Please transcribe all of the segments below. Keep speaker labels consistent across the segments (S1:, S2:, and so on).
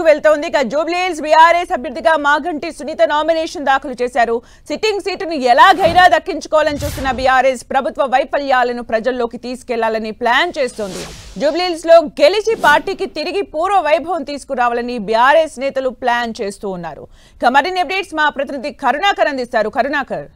S1: వెళ్తోంది. ఇక జూబ్లీహిల్స్ బీఆర్ఎస్ అభ్యర్థిగా మాగంటి సునీత నామినేషన్ దాఖలు చేశారు. సిట్టింగ్ సీటును ఎలాగైనా దక్కించుకోవాలని చూస్తున్న బీఆర్ఎస్ ప్రభుత్వ వైఫల్యాలను ప్రజల్లోకి తీసుకెళ్లాలని ప్లాన్ చేస్తోంది. జూబ్లీహిల్స్ లో గెలిచి పార్టీకి తిరిగి పూర్వ వైభవం తీసుకురావాలని బీఆర్ఎస్ నేతలు ప్లాన్ చేస్తూ ఉన్నారు. ఇక మరిన్ని అప్డేట్స్ మా ప్రతినిధి కరుణాకర్ అందిస్తారు. కరుణాకర్.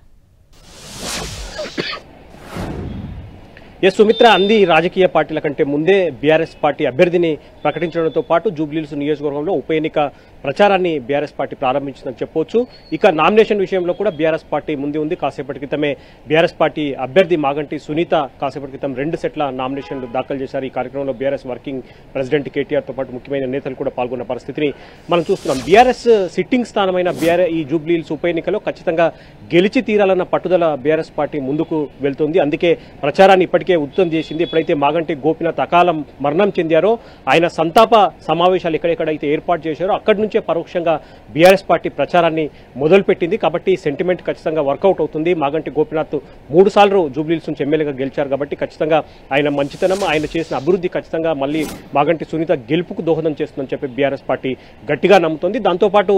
S2: సుమిత్ర, అంది రాజకీయ పార్టీల కంటే ముందే బీఆర్ఎస్ పార్టీ అభ్యర్థిని ప్రకటించడంతో పాటు జూబ్లీహిల్స్ నియోజకవర్గంలో ఉప ఎన్నిక ప్రచారాన్ని బీఆర్ఎస్ పార్టీ ప్రారంభించిందని చెప్పొచ్చు. ఇక నామినేషన్ విషయంలో కూడా బీఆర్ఎస్ పార్టీ ముందు ఉంది. కాసేపటి క్రితమే బీఆర్ఎస్ పార్టీ అభ్యర్థి మాగంటి సునీత కాసేపటి క్రితం 2 సెట్ల నామినేషన్లు దాఖలు చేశారు. ఈ కార్యక్రమంలో బీఆర్ఎస్ వర్కింగ్ ప్రెసిడెంట్ కేటీఆర్తో పాటు ముఖ్యమైన నేతలు కూడా పాల్గొన్న పరిస్థితిని మనం చూస్తున్నాం. బీఆర్ఎస్ సిట్టింగ్ స్థానమైన ఈ జూబ్లీహిల్స్ ఉప ఎన్నికలో ఖచ్చితంగా గెలిచి తీరాలన్న పట్టుదల బీఆర్ఎస్ పార్టీ ముందుకు వెళ్తుంది. అందుకే ప్రచారాన్ని ఇప్పటికే ఉధృతం చేసింది. ఎప్పుడైతే మాగంటి గోపీనాథ్ అకాల మరణం చెందారో ఆయన సంతాప సమావేశాలు ఎక్కడెక్కడైతే ఏర్పాటు చేశారో అక్కడి నుంచే పరోక్షంగా బీఆర్ఎస్ పార్టీ ప్రచారాన్ని మొదలుపెట్టింది. కాబట్టి సెంటిమెంట్ ఖచ్చితంగా వర్కౌట్ అవుతుంది. మాగంటి గోపీనాథ్ 3 సార్లు జూబ్లీహిల్స్ నుంచి ఎమ్మెల్యేగా గెలిచారు కాబట్టి ఖచ్చితంగా ఆయన మంచితనం, ఆయన చేసిన అభివృద్ధి ఖచ్చితంగా మళ్ళీ మాగంటి సునీత గెలుపుకు దోహదం చేస్తుందని చెప్పి బీఆర్ఎస్ పార్టీ గట్టిగా నమ్ముతోంది. దాంతోపాటు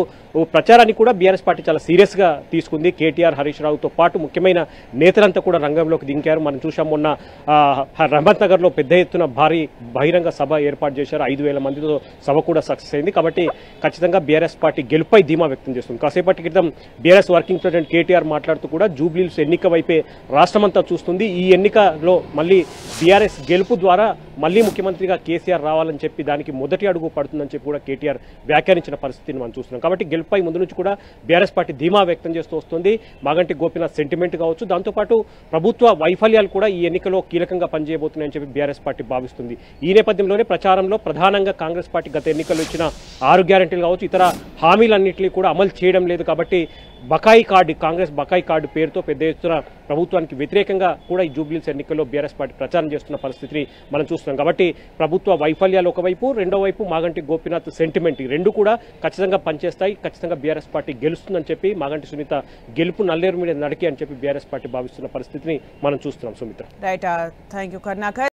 S2: ప్రచారాన్ని కూడా బీఆర్ఎస్ పార్టీ చాలా సీరియస్ గా తీసుకుంది. కేటీఆర్, హరీష్ రావుతో పాటు ముఖ్యమైన నేతలంతా కూడా రంగంలోకి దింకారు. మనం చూసాం మొన్న రహమత్ నగర్ లో పెద్ద ఎత్తున భారీ బహిరంగ సభ ఏర్పాటు చేశారు. 5,000 మందితో సభ కూడా సక్సెస్ అయింది. కాబట్టి ఖచ్చితంగా బీఆర్ఎస్ పార్టీ గెలుపై ధీమా వ్యక్తం చేస్తుంది. కాసేపటి క్రితం బీఆర్ఎస్ వర్కింగ్ ప్రెసిడెంట్ కేటీఆర్ మాట్లాడుతూ కూడా జూబ్లీహిల్స్ ఎన్నిక వైపే రాష్ట్రమంతా చూస్తుంది. ఈ ఎన్నికలో మళ్ళీ బీఆర్ఎస్ గెలుపు ద్వారా మళ్ళీ ముఖ్యమంత్రిగా కేసీఆర్ రావాలని చెప్పి దానికి మొదటి అడుగు పడుతుందని చెప్పి కూడా కేటీఆర్ వ్యాఖ్యానించిన పరిస్థితిని మనం చూస్తున్నాం. కాబట్టి గెలుపై ముందు నుంచి కూడా బీఆర్ఎస్ పార్టీ ధీమా వ్యక్తం చేస్తూ వస్తుంది. మాగంటి గోపీనాథ్ సెంటిమెంట్ కావచ్చు, దాంతోపాటు ప్రభుత్వ వైఫల్యాలు కూడా ఈ ఎన్నికలో కీలకంగా పనిచేయబోతున్నాయని చెప్పి బీఆర్ఎస్ పార్టీ భావిస్తుంది. ఈ నేపథ్యంలోనే ప్రచారంలో ప్రధానంగా కాంగ్రెస్ పార్టీ గత ఎన్నికల్లో ఇచ్చిన 6 గ్యారెంటీలు కావచ్చు, ఇతర హామీలన్నింటినీ కూడా అమలు చేయడం లేదు. కాబట్టి బకాయి కార్డు, కాంగ్రెస్ బకాయి కార్డు పేరుతో పెద్ద ఎత్తున ప్రభుత్వానికి వ్యతిరేకంగా కూడా ఈ జూబ్లీహిల్స్ ఎన్నికల్లో బీఆర్ఎస్ పార్టీ ప్రచారం చేస్తున్న పరిస్థితిని మనం చూస్తున్నాం. కాబట్టి ప్రభుత్వ వైఫల్యాలు ఒకవైపు, రెండో వైపు మాగంటి గోపీనాథ్ సెంటిమెంట్, ఈ రెండు కూడా ఖచ్చితంగా పనిచేస్తాయి. ఖచ్చితంగా బీఆర్ఎస్ పార్టీ గెలుస్తుందని చెప్పి మాగంటి సునీత గెలుపు నల్లేరు మీద నడికి అని చెప్పి బీఆర్ఎస్ పార్టీ భావిస్తున్న పరిస్థితిని మనం చూస్తున్నాం. Sumitra.
S1: Right, thank you Karunakar.